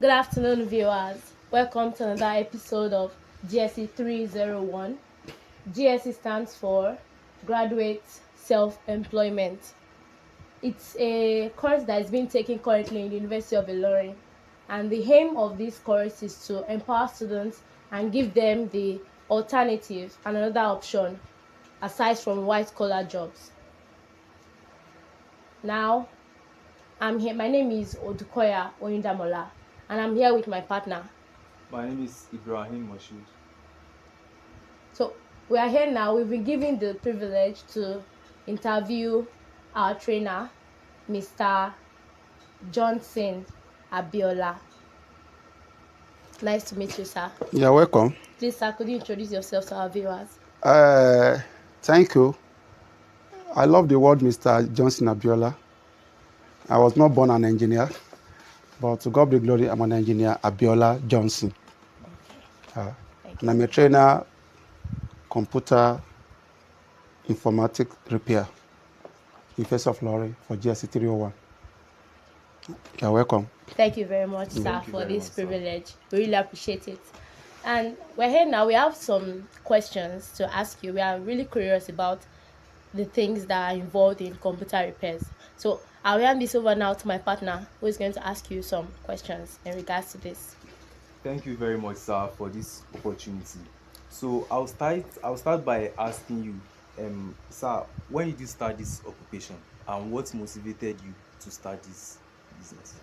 Good afternoon, viewers. Welcome to another episode of GSE 301. GSE stands for Graduate Self-Employment. It's a course that is being taken currently in the University of Ilorin, and the aim of this course is to empower students and give them the alternative and another option aside from white-collar jobs. Now, I'm here. My name is Odukoya Oyindamola, and I'm here with my partner. My name is Ibrahim Moshood. So we are here now. We've been given the privilege to interview our trainer, Mr. Johnson Abiola. Nice to meet you, sir. You're welcome. Please, sir, could you introduce yourself to our viewers? Thank you. I love the word Mr. Johnson Abiola. I was not born an engineer, but to God be the glory, I'm an engineer, Abiola-Johnson. And I'm a trainer, computer informatics repair, University of Ilorin for GSE 301. You're welcome. Thank you very much, sir, for this privilege. We really appreciate it. And we're here now. We have some questions to ask you. We are really curious about the things that are involved in computer repairs. So I'll hand this over now to my partner, who is going to ask you some questions in regards to this. Thank you very much, sir, for this opportunity. So I'll start by asking you, sir, when did you start this occupation, and what motivated you to start this business?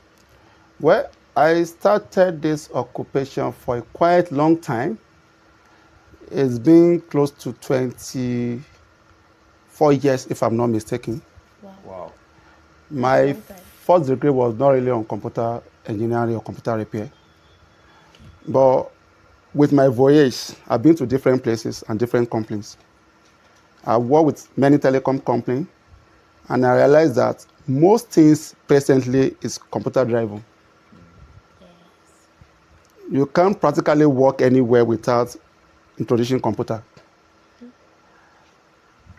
Well, I started this occupation for a quite long time. It's been close to 24 years, if I'm not mistaken. Wow. My first degree was not really on computer engineering or computer repair. But with my voyage, I've been to different places and different companies. I worked with many telecom companies, and I realized that most things presently is computer driven. You can't practically work anywhere without introducing computer.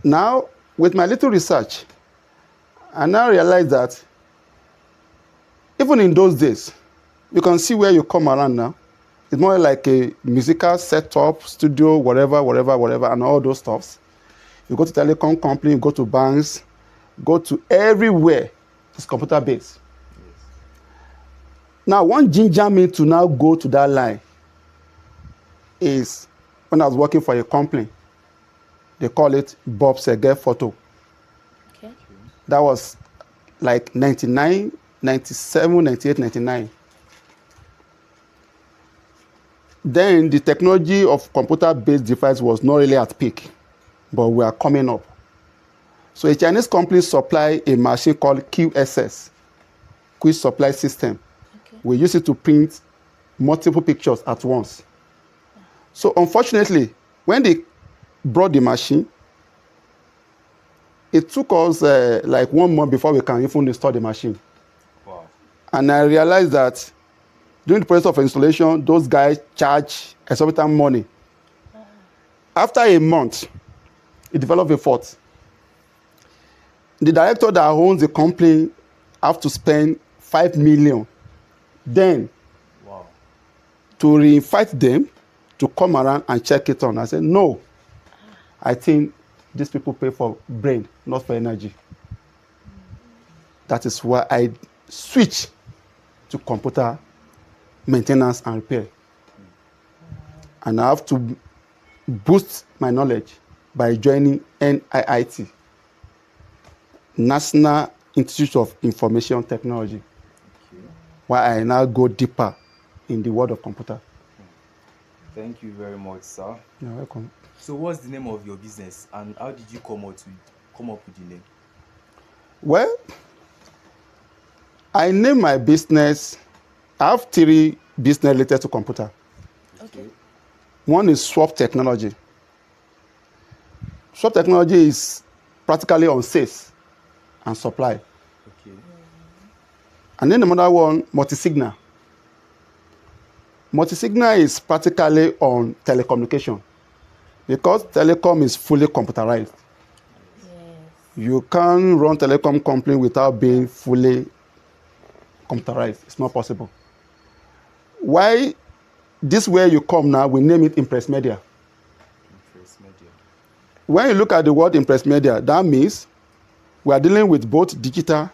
Now, with my little research, I now realize that even in those days, you can see where you come around now. It's more like a musical setup, studio, whatever, and all those stuffs. You go to telecom company, you go to banks, go to everywhere. It's computer based. Yes. Now, one ginger me to now go to that line is when I was working for a company. They call it Bob Seger Photo. Okay. That was like 99, 97, 98, 99. Then the technology of computer-based device was not really at peak, but we are coming up. So a Chinese company supplied a machine called QSS, Quick Supply System. Okay. We use it to print multiple pictures at once. So unfortunately, when they brought the machine, it took us like 1 month before we can even install the machine. Wow. And I realized that during the process of installation, those guys charge exorbitant money. After a month, it developed a fault. The director that owns the company have to spend 5 million then to reinvite them to come around and check it on. I said, no, I think these people pay for brain, not for energy. That is why I switched to computer maintenance and repair. And I have to boost my knowledge by joining NIIT, National Institute of Information Technology, where I now go deeper in the world of computer. Thank you very much, sir. You're welcome. So what's the name of your business, and how did you come up with the name? Well, I named my business. I have 3 business related to computer. Okay. One is Swap Technology. Swap Technology is practically on sales and supply. Okay. And then another one, Multi-Signal. Multi-Signal is practically on telecommunication, because telecom is fully computerized. Yes. You can't run telecom company without being fully computerized. It's not possible. Why this way you come now, we name it Impress Media. Impress Media. When you look at the word Impress Media, that means we are dealing with both digital,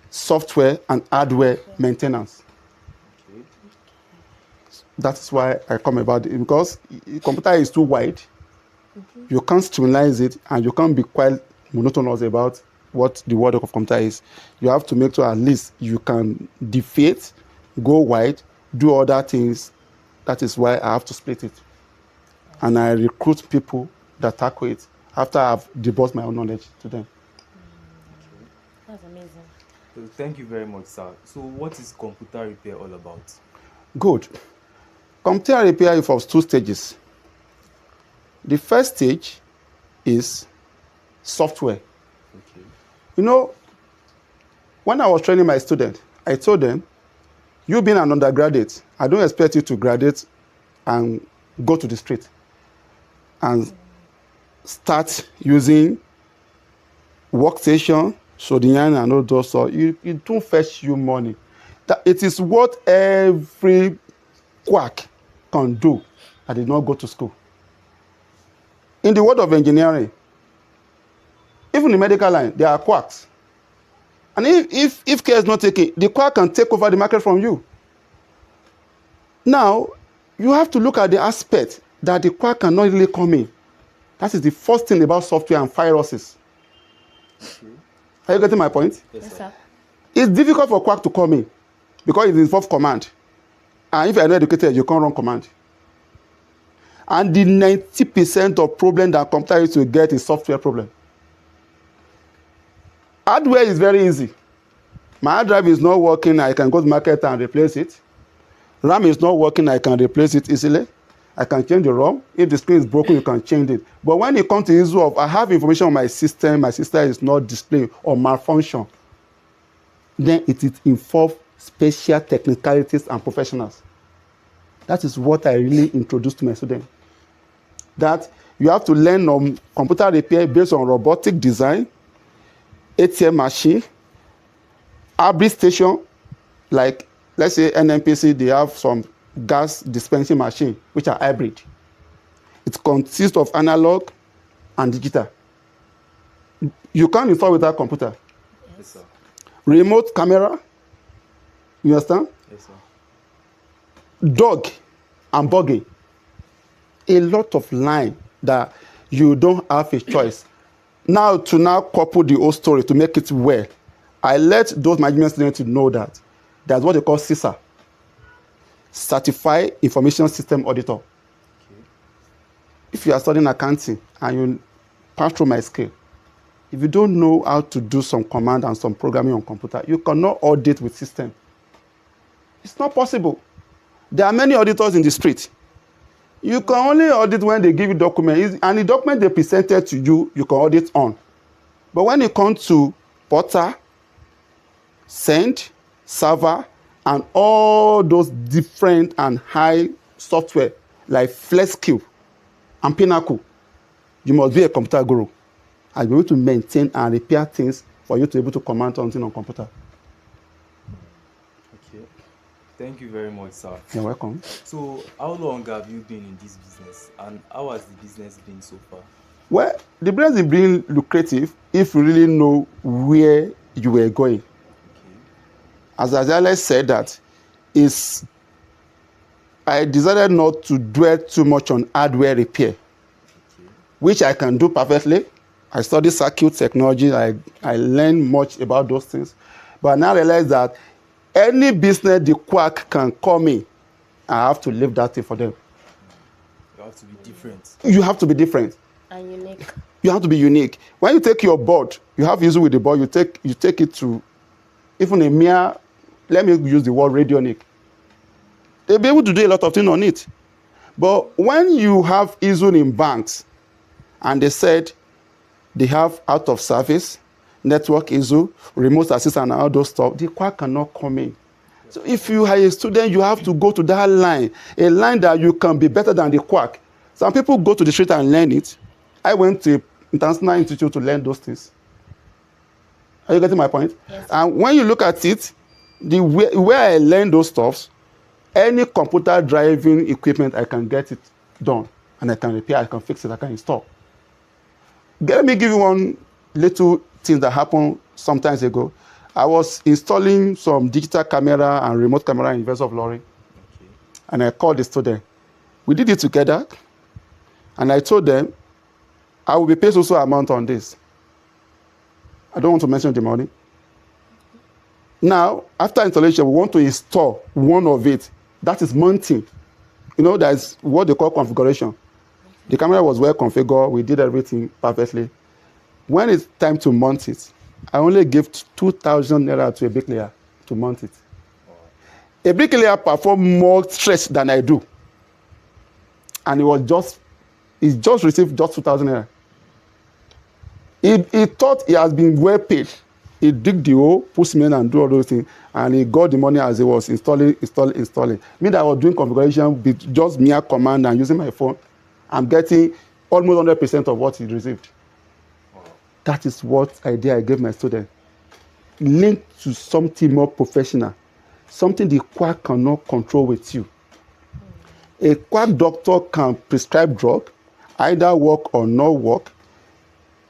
software, and hardware maintenance. Okay. That's why I come about it, because computer is too wide. You can't streamline it, and you can't be quite monotonous about what the word of computer is. You have to make sure at least you can defeat, go wide, do other things. That is why I have to split it. And I recruit people that tackle it after I've developed my own knowledge to them. That's amazing. So thank you very much, sir. So what is computer repair all about? Good. Computer repair involves 2 stages. The first stage is software. Okay. You know, when I was training my students, I told them, you being an undergraduate, I don't expect you to graduate and go to the street and start using workstation, Sodian, and all those. So it don't fetch you money. That it is what every quack can do that did not go to school. In the world of engineering, even in medical line, there are quacks. And if care is not taken, the quack can take over the market from you. Now, you have to look at the aspect that the quack cannot really come in. That is the first thing about software and viruses. Okay. Are you getting my point? Yes, sir. It's difficult for quack to come in because it involves command. And if you are not educated, you can't run command. And the 90% of problem that computer used to get is software problem. Hardware is very easy. My hard drive is not working, I can go to market and replace it. RAM is not working, I can replace it easily. I can change the ROM. If the screen is broken, you can change it. But when it comes to the issue of I have information on my system is not displaying or malfunction, then it involves special technicalities and professionals. That is what I really introduced to my students. That you have to learn on computer repair based on robotic design, ATM machine, hybrid station, like let's say NNPC, they have some gas dispensing machine, which are hybrid. It consists of analog and digital. You can't install without computer. Yes, sir. Remote camera, you understand? Yes, sir. Dog and buggy. A lot of line that you don't have a choice. Now to couple the whole story to make it well, I let those management students to know that that's what they call CISA, Certified Information System Auditor. Okay. If you are studying accounting and you pass through my scale, if you don't know how to do some command and some programming on computer, you cannot audit with system. It's not possible. There are many auditors in the street. You can only audit when they give you documents, and the document they presented to you, you can audit on. But when it comes to portal, send, server, and all those different and high software like FlexCube and Pinnacle, you must be a computer guru and be able to maintain and repair things for you to be able to command something on computer. Okay. Thank you very much, sir. You're welcome. So how long have you been in this business, and how has the business been so far? Well, the business is being lucrative if you really know where you were going. Okay. As Abiola said, that is, I decided not to dwell too much on hardware repair, Okay. which I can do perfectly. I studied circuit technology. I learned much about those things. But now I realize that any business the quack can come in, I have to leave that thing for them. You have to be different. You have to be different. And unique. You have to be unique. When you take your board, you have issue with the board, you take it to even a mere, let me use the word radionic. They'll be able to do a lot of things on it. But when you have issue in banks, and they said they have out of service, network issue, remote assistance, and all those stuff, the quack cannot come in. So if you are a student, you have to go to that line, a line that you can be better than the quack. Some people go to the street and learn it. I went to international institute to learn those things. Are you getting my point? Yes. And when you look at it, the way I learned those stuffs, Any computer driving equipment, I can get it done. And I can repair, I can fix it, I can install. Let me give you one little thing that happened some times ago. I was installing some digital camera and remote camera in University of Lorry. Okay. And I called the student. We did it together. And I told them, I will be paid so amount on this. I don't want to mention the money. Now, after installation, we want to install one of it. That is mounting. You know, that's what they call configuration. The camera was well configured. We did everything perfectly. When it's time to mount it, I only gave 2,000 naira to a bricklayer to mount it. A bricklayer performed more stress than I do. And he just received just 2,000 naira. He thought he has been well paid. He dig the hole, put cement and do all those things, and he got the money as he was installing. Me that I was doing configuration with just mere command and using my phone, I'm getting almost 100% of what he received. That is what idea I gave my student. Linked to something more professional, something the quack cannot control with you. A quack doctor can prescribe drug, either work or not work,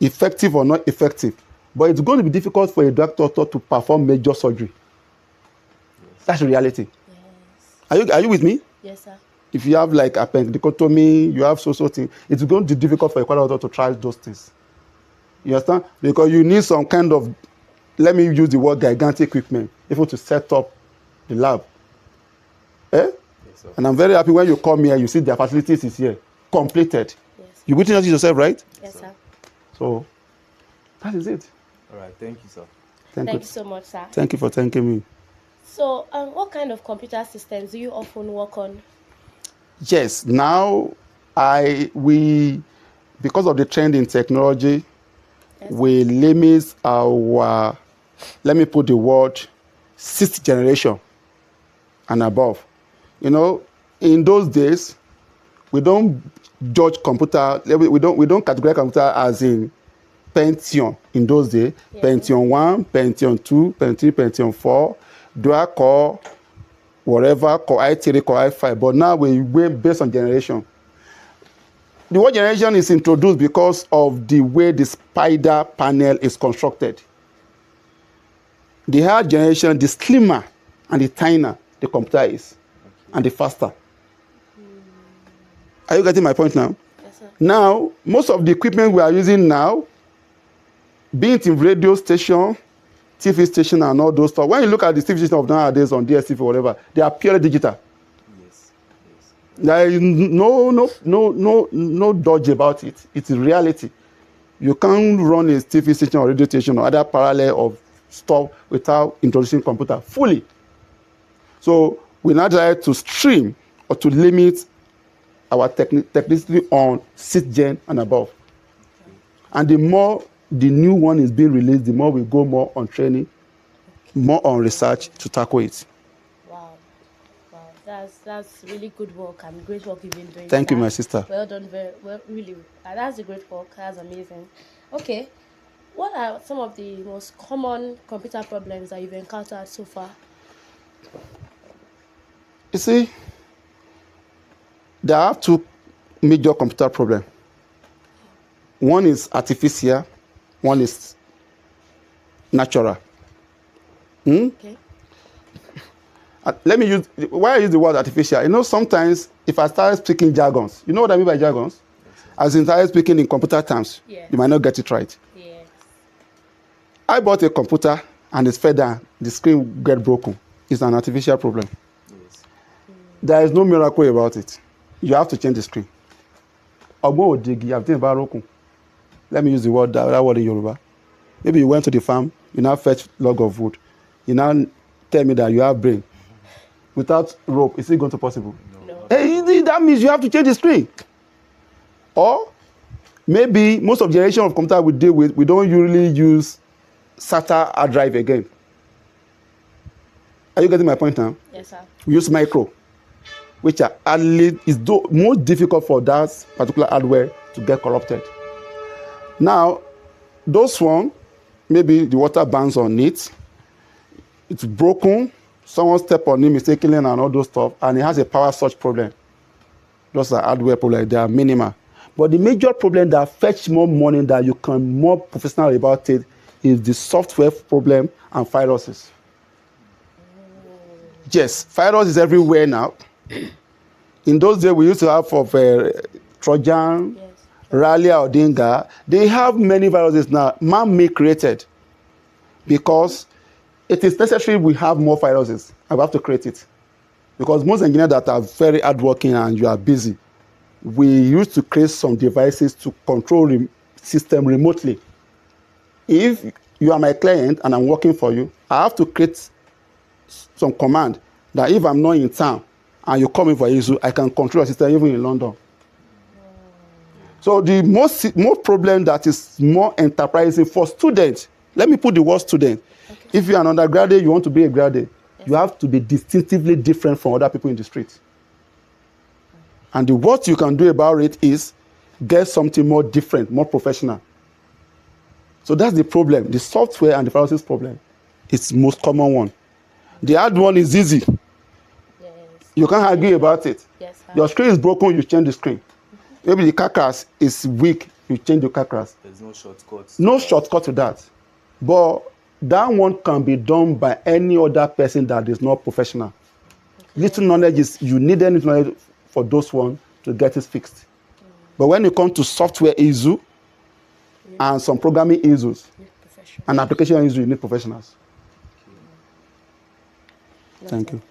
effective or not effective. But it's going to be difficult for a doctor to perform major surgery. Yes. That's the reality. Yes. Are you with me? Yes, sir. If you have like appendectomy, you have so thing, it's going to be difficult for a doctor to try those things. You understand? Because you need some kind of, let me use the word gigantic equipment, even to set up the lab. Yes, sir. And I'm very happy when you come here, you see their facilities is here, completed. Yes. You witness it yourself, right? Yes, sir. So, that is it. All right, thank you, sir. Thank you so much, sir. Thank you for thanking me. So, what kind of computer systems do you often work on? Yes, now because of the trend in technology, yes, we limit our, let me put the word, sixth generation and above. You know, in those days, we don't judge computer, we don't categorize computer as in Pentium in those days. Yes. Pentium 1, Pentium 2, Pentium 3, Pentium 4, dual core, whatever, core i3, core i5. But now we based on generation. The word generation is introduced because of the way the spider panel is constructed. The higher generation, the slimmer and the tinier the computer is, and the faster. Are you getting my point now? Yes, sir. Now, most of the equipment we are using now, be it in radio station, TV station, and all those stuff. When you look at the TV station of nowadays on DSTV or whatever, they are purely digital. Yes. There is no dodge about it. It's reality. You can't run a TV station or radio station or other parallel of stuff without introducing computer fully. So we now try to stream or to limit our technicity on 6th gen and above. And the more the new one is being released, the more we go more on training, more on research to tackle it. Wow. That's really good work and great work you've been doing. Thank you, my sister. Well done, very well, really. That's a great work. That's amazing. Okay, what are some of the most common computer problems that you've encountered so far? You see, there are two major computer problems. One is artificial, one is natural. Okay. Let me use, why I use the word artificial? You know, sometimes if I start speaking jargons, you know what I mean by jargons? As in start speaking in computer terms, you might not get it right. Yes. I bought a computer and it's fed down, the screen get broken. It's an artificial problem. Yes. There is no miracle about it. You have to change the screen. Let me use the word, that word in Yoruba. Maybe you went to the farm, you now fetch log of wood. You now tell me that you have brain. Without rope, is it going to possible? No. Hey, that means you have to change the screen. Or maybe most of the generation of computer we deal with, we don't usually use SATA hard drive again. Are you getting my point now? Yes, sir. We use micro, which are most difficult for that particular hardware to get corrupted. Now, those one, maybe the water burns on it, it's broken, someone step on him mistakenly and all those stuff, and he has a power surge problem. Those are hardware problems, they are minimal. But the major problem that fetch more money that you can more professional about it is the software problem and viruses. Yes, virus is everywhere now. In those days, we used to have for Trojan, Yes. Raleigh, or Dinga. They have many viruses now, man-made created, because it is necessary we have more viruses. I have to create it. Because most engineers that are very hardworking and you are busy, we used to create some devices to control system remotely. If you are my client and I'm working for you, I have to create some command that if I'm not in town and you come in for issue, I can control your system even in London. So the most problem that is more enterprising for students, let me put the word student. Okay. If you're an undergraduate, you want to be a graduate, you have to be distinctively different from other people in the street. And what you can do about it is get something more different, more professional. So that's the problem. The software and the viruses problem is the most common one. The hard one is easy. Yes. You can't argue about it. Yes. Your screen is broken, you change the screen. Maybe the carcass is weak, you change the carcass. There's no shortcuts. No shortcut to that. But that one can be done by any other person that is not professional. Okay. Little knowledge is, you need any knowledge for those ones to get it fixed. But when it comes to software issue and some programming issues and application issues, you need professionals. Thank you.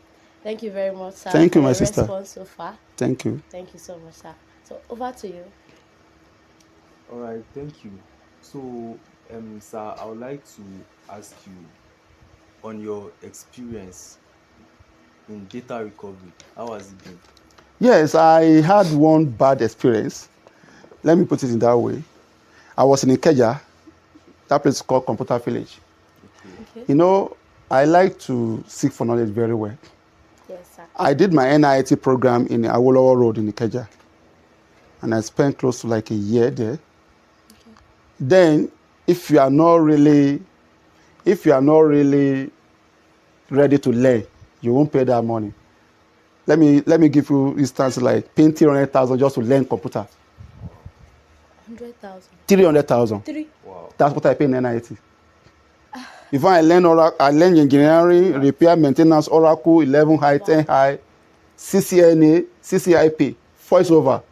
Thank you very much, sir. Thank you, my for your sister. response so far. Thank you. Thank you so much, sir. So over to you. All right, thank you. So, sir, I would like to ask you on your experience in data recovery. How has it been? Yes, I had one bad experience. Let me put it in that way. I was in Ikeja. That place is called Computer Village. Okay. You know, I like to seek for knowledge very well. Yes, sir. I did my NIT program in Abiola Road in Ikeja. And I spent close to like a year there. Okay. Then, if you are not really ready to learn, you won't pay that money. Let me give you instance like paying 300,000 just to learn computer. 100,000. 300,000. Wow. That's what I pay in NIT. If I learn engineering, repair, maintenance, Oracle, 11 high, 10 high, CCNA, CCIP, voice over.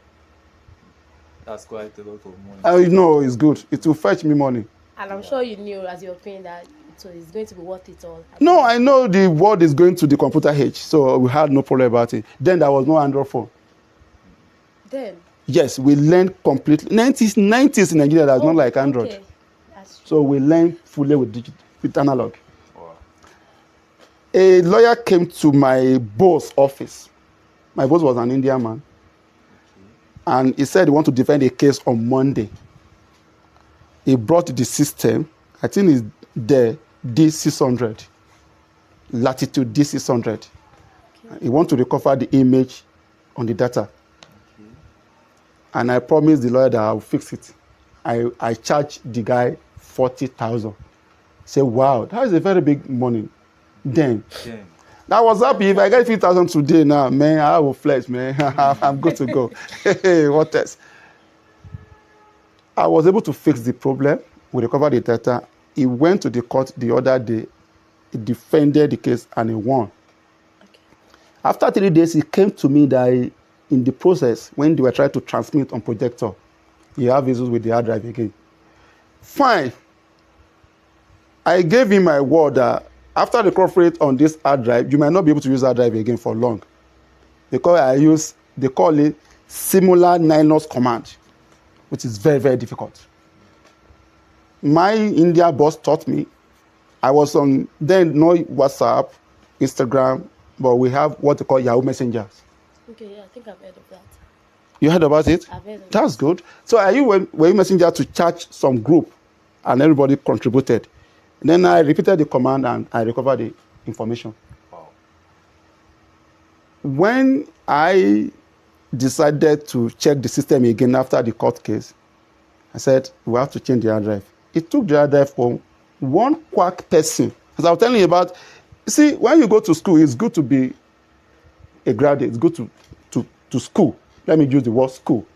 That's quite a lot of money. I know it's good. It will fetch me money. And I'm sure you knew as you're paying that, so it's going to be worth it all. No, I know the world is going to the computer age, so we had no problem about it. Then there was no Android phone. Then? Yes, we learned completely. 90s in Nigeria, that's not like Android. Okay. That's true. So we learned fully with analog. Wow. A lawyer came to my boss' office. My boss was an Indian man. And he said he wanted to defend a case on Monday. He brought the system, I think it's the D600, latitude D600. Okay. He wanted to recover the image on the data. Okay. And I promised the lawyer that I will fix it. I charged the guy 40,000. Say, wow, that is a very big money. Then. I was happy. If I get 50,000 today now, man, I will flex, man. I'm good to go. What else? I was able to fix the problem. We recovered the data. He went to the court the other day. He defended the case and he won. Okay. After 3 days, he came to me that in the process, when they were trying to transmit on projector, he have issues with the hard drive again. Fine. I gave him my word that after the recovery on this hard drive, you might not be able to use hard drive again for long. Because they call it similar Linux command, which is very, very difficult. My India boss taught me. I was on, then no WhatsApp, Instagram, but we have what they call Yahoo Messengers. Okay, yeah, I think I've heard of that. You heard about it? I've heard of That's good. So were you Messenger to charge some group and everybody contributed? And then I repeated the command and I recovered the information. Wow. When I decided to check the system again after the court case, I said, we have to change the hard drive. It took the hard drive from one quack person. As I was telling you about, See, when you go to school, it's good to be a graduate. It's good to school. Let me use the word school.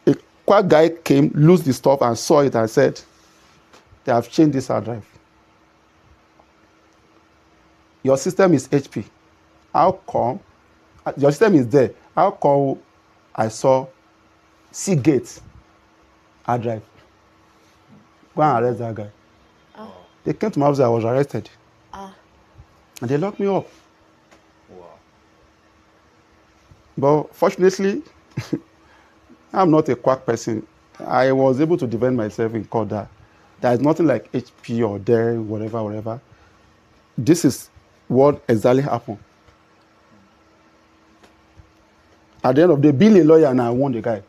A quack guy came, lose the stuff, and saw it and said, they have changed this hard drive. Your system is HP. How come? Your system is there. How come I saw Seagate hard drive? Go and arrest that guy. They came to my house, I was arrested. And they locked me up. Wow. But fortunately, I'm not a quack person. I was able to defend myself in court that there is nothing like HP or Dell, whatever. This is what exactly happened. At the end of the day, being a lawyer, and I won the guy.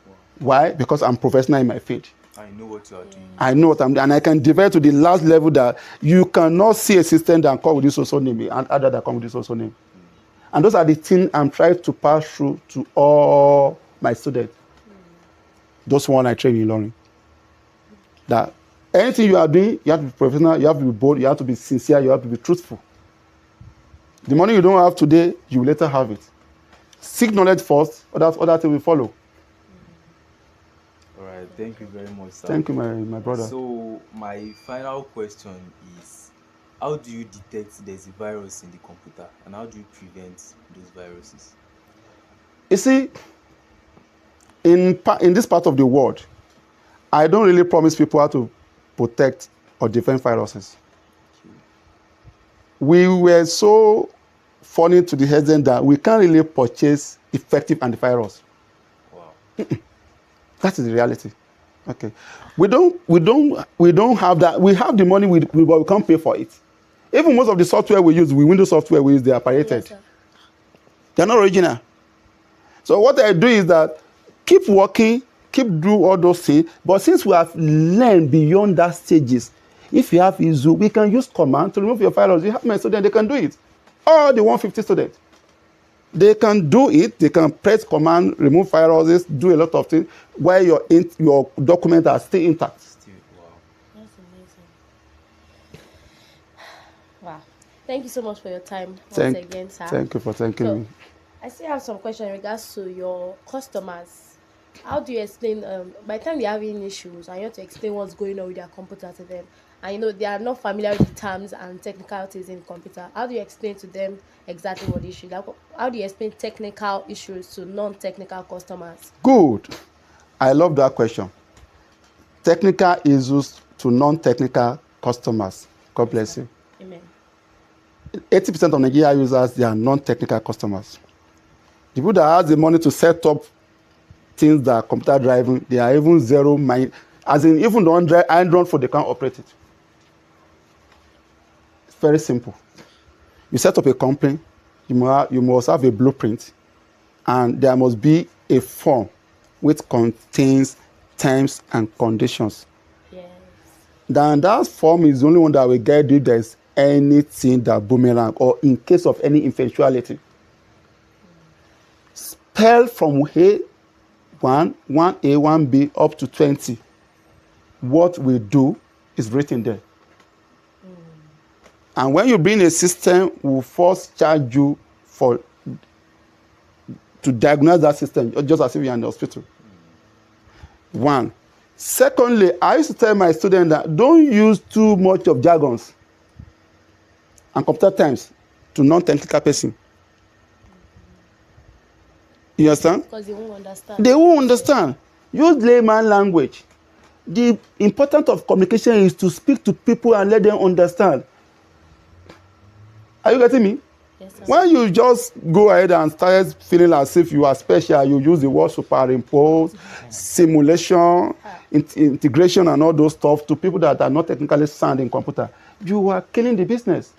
Wow. Why? Because I'm professional in my field. I know what you are doing. I know what I'm doing, and I can develop to the last level that you cannot see a system that come with this also name and other that come with this also name. And those are the things I'm trying to pass through to all my students. Those one I train in learning. That anything you are doing, you have to be professional, you have to be bold, you have to be sincere, you have to be truthful. The money you don't have today, you will later have it. Seek knowledge first, other things will follow. All right, thank you very much, sir. Thank you, my brother. So my final question is, how do you detect there's a virus in the computer, and how do you prevent those viruses? You see, in this part of the world, I don't really promise people how to protect or defend viruses. Okay. We were so funny to the extent that we can't really purchase effective antivirus. Wow. That is the reality. Okay. We don't have that. We have the money, but we can't pay for it. Even most of the software we use, Windows software we use, they are pirated. Yes, They're not original. So what I do is that keep working, keep do all those things. But since we have learned beyond that stages, if you have issue, we can use command to remove your virus. You have my student, they can do it. All the 150 students. They can do it. They can press command, remove viruses, do a lot of things while your documents are still intact. Wow. that's amazing. Wow. Thank you so much for your time once again, sir. Thank you for thanking me. I still have some questions in regards to your customers. How do you explain, by the time they're having issues and you have to explain what's going on with their computer to them, and they are not familiar with the terms and technicalities in computer, how do you explain to them exactly what the issue is? Like, how do you explain technical issues to non-technical customers? Good. I love that question. Technical issues to non-technical customers. God bless you. Amen. 80% of Nigeria users, they are non-technical customers. The people that have the money to set up things that are computer driving, they are even zero mind. As in, even the Android phone, they can't operate it. It's very simple. You set up a company, you must have a blueprint, and there must be a form which contains terms and conditions. Yes. Then that form is the only one that will guide you if there's anything that boomerang or in case of any eventuality. Spell from A1, 1A, 1B up to 20. What we do is written there. And when you bring a system, we'll first charge you to diagnose that system, just as if you're in the hospital. One. Secondly, I used to tell my students that don't use too much of jargons and computer terms to non-technical person. You understand? Because they won't understand. They won't understand. Use layman language. The importance of communication is to speak to people and let them understand. Are you getting me? Yes, sir. When you just go ahead and start feeling as if you are special, you use the word superimpose, simulation, integration, and all those stuff to people that are not technically sound in computer, you are killing the business.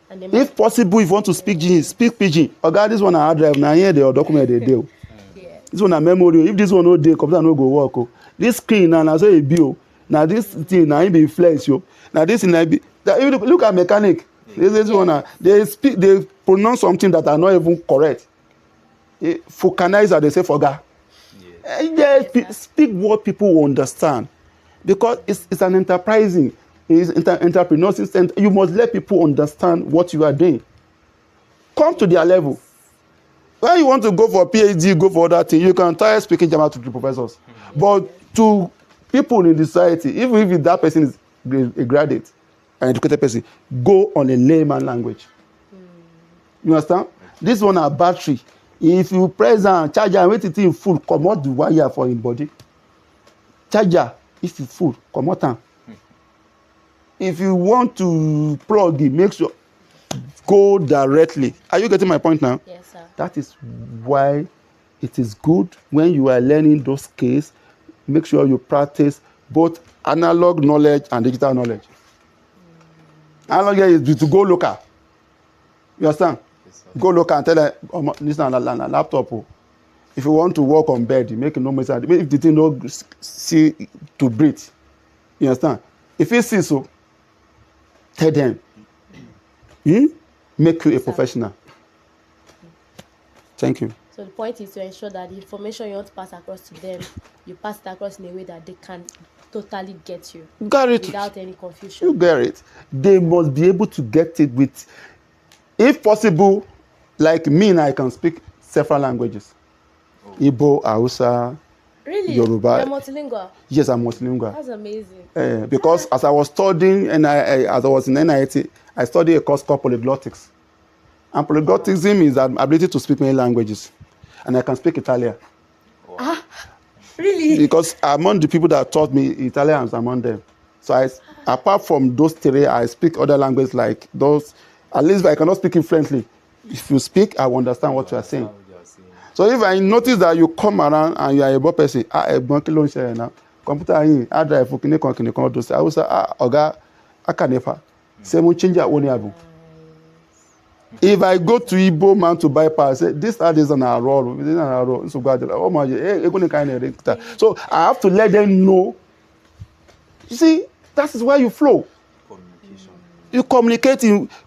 And they If possible, if you want to speak Pidgin, speak Pidgin. Okay, this one a hard drive. Now here they document they do. Yeah. This one a memory. If this one no dey, computer no go work. Oh. This screen now so e be. Oh. Now this thing now it be flex. Yo. Now this thing now be. If look at mechanic. This one they pronounce something that are not even correct. Vulcanizer they say forga. Yes, speak what people will understand, because it's an enterprising. is entrepreneur system. You must let people understand what you are doing. Come to their level. When you want to go for PhD, go for other things, you can try speaking German to the professors. But to people in the society, even if that person is a graduate, an educated person, go on a layman language. You understand? This one a battery. If you press and charger and wait it in full, come out the wire for him body. Charger, if it's full, come out am. If you want to plug it, make sure go directly. Are you getting my point now? Yes, sir. That is why it is good when you are learning those skills, make sure you practice both analog knowledge and digital knowledge. Analog is to go local. You understand? Yes, Go local and tell them, this is a laptop. Oh. If you want to work on bed, you make no mistake. If the thing don't see to breathe, you understand? If you see so, tell them. Make you a professional. Thank you. So the point is to ensure that the information you want to pass across to them, you pass it across in a way that they can totally get you Got it. without any confusion. You get it. They must be able to get it with, if possible, like me now, I can speak several languages. Igbo, Hausa, Really? Yoruba. You're multilingual? Yes, I'm multilingual. That's amazing. Because as I was studying, and as I was in NIT, I studied a course called polyglotics. And polyglotism is the ability to speak many languages. And I can speak Italian. Really? Because among the people that taught me, Italian is among them. So apart from those three, I speak other languages like those. At least I cannot speak it fluently. If you speak, I will understand what you are saying. So if I notice that you come around and you are a boy person, computer in, I drive for kinikon those. I will say, Oga, I can never. Say, we change our own. If I go to Igbo man to buy power, say this is on our roll. So I have to let them know. You see, that is where you flow. Communication. You communicate.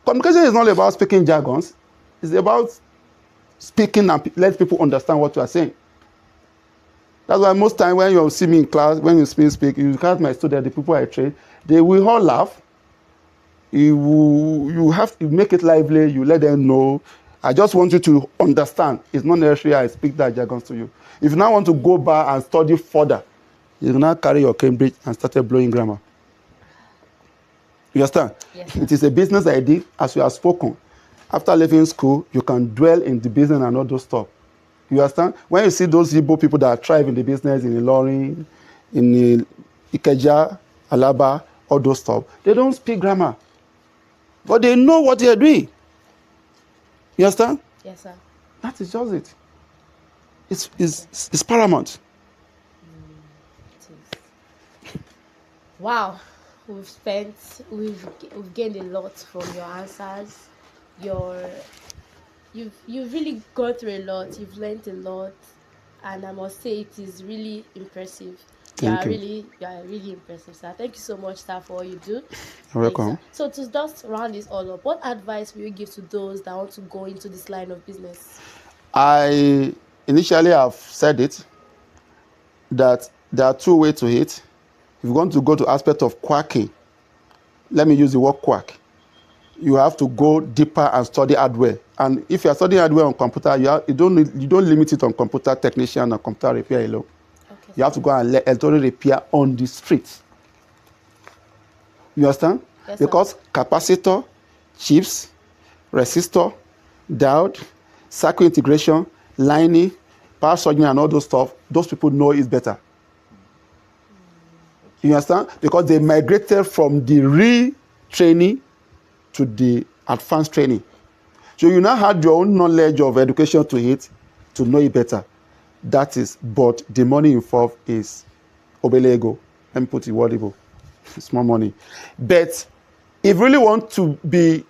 Communication is not about speaking jargons. It's about speaking and let people understand what you are saying. That's why most time when you see me in class, when you speak, you catch my students, the people I train, they will all laugh. You have to make it lively. You let them know. I just want you to understand. It's not necessary I speak that jargon to you. If you now want to go back and study further, you now carry your Cambridge and start blowing grammar. You understand? Yes, it is a business idea, as we have spoken. After leaving school, you can dwell in the business and all those stuff. You understand? When you see those Igbo people that thrive in the business, in Ilorin, in Ikeja, Alaba, all those stuff, they don't speak grammar. But they know what they are doing. You understand? Yes, sir. That is just it. It's paramount. It is. Wow. We've gained a lot from your answers. You've really gone through a lot. You've learned a lot, and I must say it is really impressive. You are really impressive, sir. Thank you so much, sir, for all you do. You're welcome. So to just round this all up, what advice will you give to those that want to go into this line of business? I initially have said it that there are two ways to it. If you want to go to aspect of quacking, let me use the word quack. You have to go deeper and study hardware. And if you are studying hardware on computer, you don't limit it on computer technician and computer repair alone. Okay. You have to go and let electronic repair on the street. You understand? Yes, sir. Because capacitor, chips, resistor, diode, circuit integration, lining, power surgery, and all those stuff, those people know it better. You understand? Because they migrated from the retraining to the advanced training. So you now had your own knowledge of education to it, to know it better. That is, but the money involved is obelego. Let me put it wordable. Small money. But if you really want to be,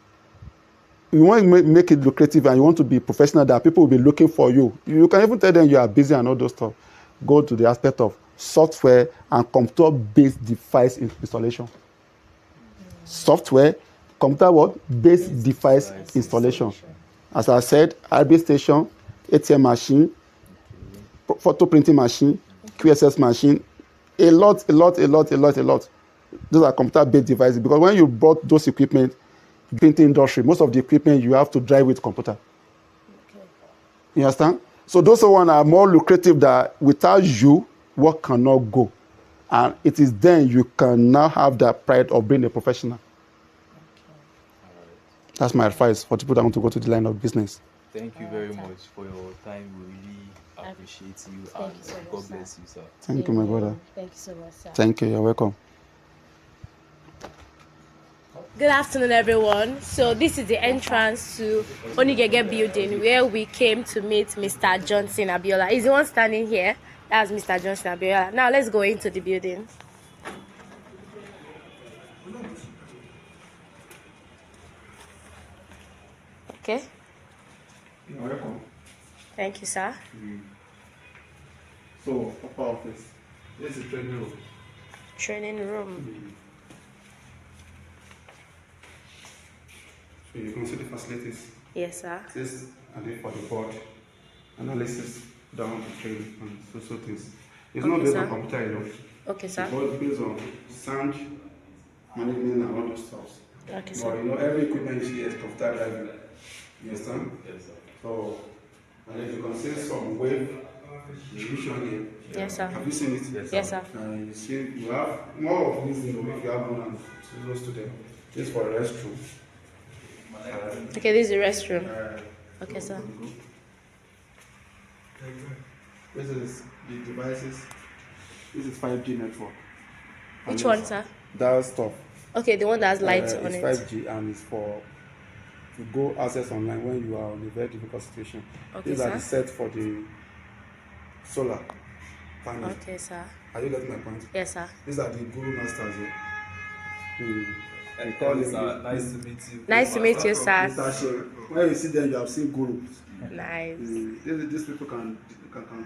you want to make it lucrative and you want to be professional, that people will be looking for you. You can even tell them you are busy and all those stuff. Go to the aspect of software and computer-based device installation. Software, computer what? Based device installation. As I said, RB station, ATM machine, photo printing machine, QSS machine, a lot. those are computer-based devices, because when you bought those equipment, printing industry, most of the equipment you have to drive with computer. Okay. You understand? So those one are more lucrative that without you, work cannot go. And it is then you can now have that pride of being a professional. That's my advice for people that want to go to the line of business. Thank you very much for your time. We really appreciate you, Thank and you so much, God sir. bless you, sir. Thank you, my brother. Thank you so much, sir. Thank you. You're welcome. Good afternoon, everyone. So this is the entrance to Onigege building where we came to meet Mr. Johnson Abiola. He's the one standing here. That's Mr. Johnson Abiola. Now let's go into the building. Okay. You're welcome. Thank you, sir. So, upper office. This is training room. Training room. So you can see the facilities. Yes, sir. This and then for the board analysis down to training and so things. It's not based on computer alone. Okay, sir. It's based on sound management and all those stuff. Okay, But sir. every equipment you see is computer driven. You understand? Yes, sir. So, and if you can see some wave vision here. Yes, sir. Have you seen it? Yes, sir. You see, you have more of these things if you have one and two students. This is for the restroom. Okay, this is the restroom. Okay, sir. This is the devices. This is 5G network. Which one, sir? That stuff. Okay, the one that has lights on it's it. 5G and it's for to go access online when you are in a very difficult situation. Okay, These are sir. the sets for the solar panel. Okay, sir. Are you getting my point? Yes, sir. These are the guru masters here. Nice to meet you. Nice to meet you, sir. When you see them, you have seen gurus. Nice. These people can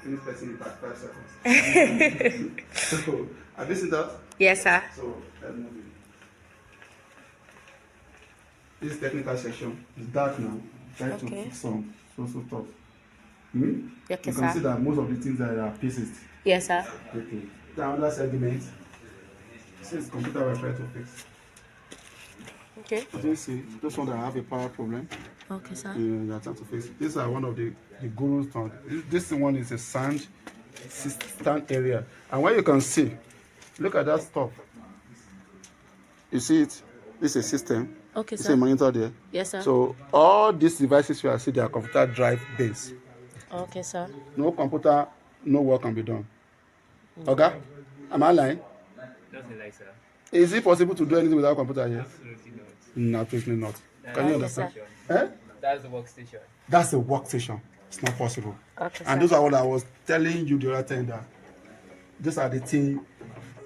finish person in 35 seconds. So, have you seen that? Yes, sir. So, let's move in. This technical section is dark now. Try to fix some stuff. Okay, You can sir. see that most of the things that are pieces. Yes, sir. Okay. The other segment. Since computer will try to fix. Okay. You see, those ones that have a power problem. Okay, sir. They are trying to fix. These are one of the gurus. This one is a stand area, and when you can see, look at that stuff. You see it? This is a system. Okay, You see sir. a monitor there. Yes, sir. So all these devices you are seeing, they are computer drive based. Okay, sir. No computer, no work can be done. Okay? Am I lying? Nothing like, sir. Is it possible to do anything without computer here? Absolutely not. No, absolutely not. Can you understand? Sir. That's the workstation. That's a workstation. It's not possible. Okay, And sir. those are what I was telling you the other time, that these are the things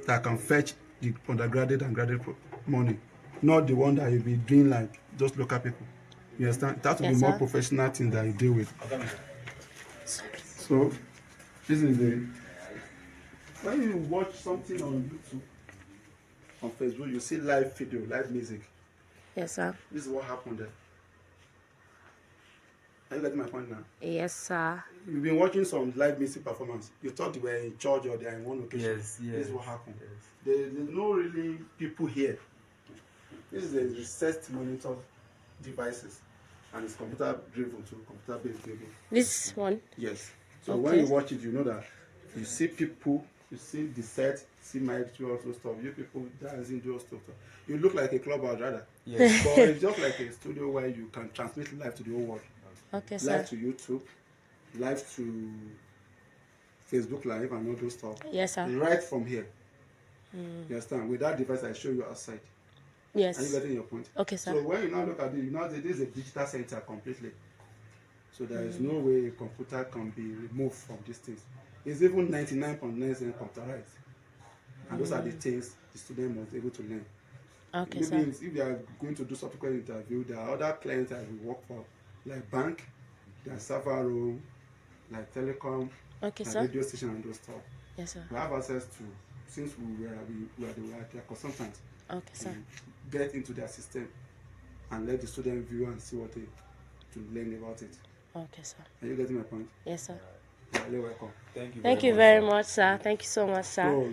that can fetch the undergraduate and graduate money, not the one that you'll be doing like just local people. You understand? It has to be Yes, more sir. professional things that you deal with. So, this is the. When you watch something on YouTube, on Facebook, you see live video, live music. Yes, sir. This is what happened there. Are you getting my point now? Yes, sir. You've been watching some live music performance. You thought they were in church or they are in one location. Yes. This is what happened. Yes. There's no really people here. This is a research monitor devices, and it's computer driven too, computer based driven. This one. Yes. So Okay. when you watch it, you know that you see people, you see the set, see my do also stuff. You people dancing, do stuff. You look like a clubhouse rather. Yes. But it's just like a studio where you can transmit live to the whole world. Okay, sir. Live to YouTube, live to Facebook Live and all those stuff. Yes, sir. Right from here. You understand? With that device I show you outside. Are you Yes. getting your point? Okay, sir. So when you now look at it, you know this is a digital center completely. So there is no way a computer can be removed from these things. It's even 99.9% computerized. And those are the things the student must be able to learn. Okay, Maybe sir. if they are going to do subsequent interview, there are other clients that we work for, like bank, their server room, like telecom, Okay, like sir. radio station and those stuff. Yes, sir. We have access to, since we were their consultants, Okay, sir. get into their system and let the student view and see what they to learn about it. Okay, sir. Are you getting my point? Yes, sir. You're welcome. Thank you. Thank you very much, sir. Thank you so much, sir. So,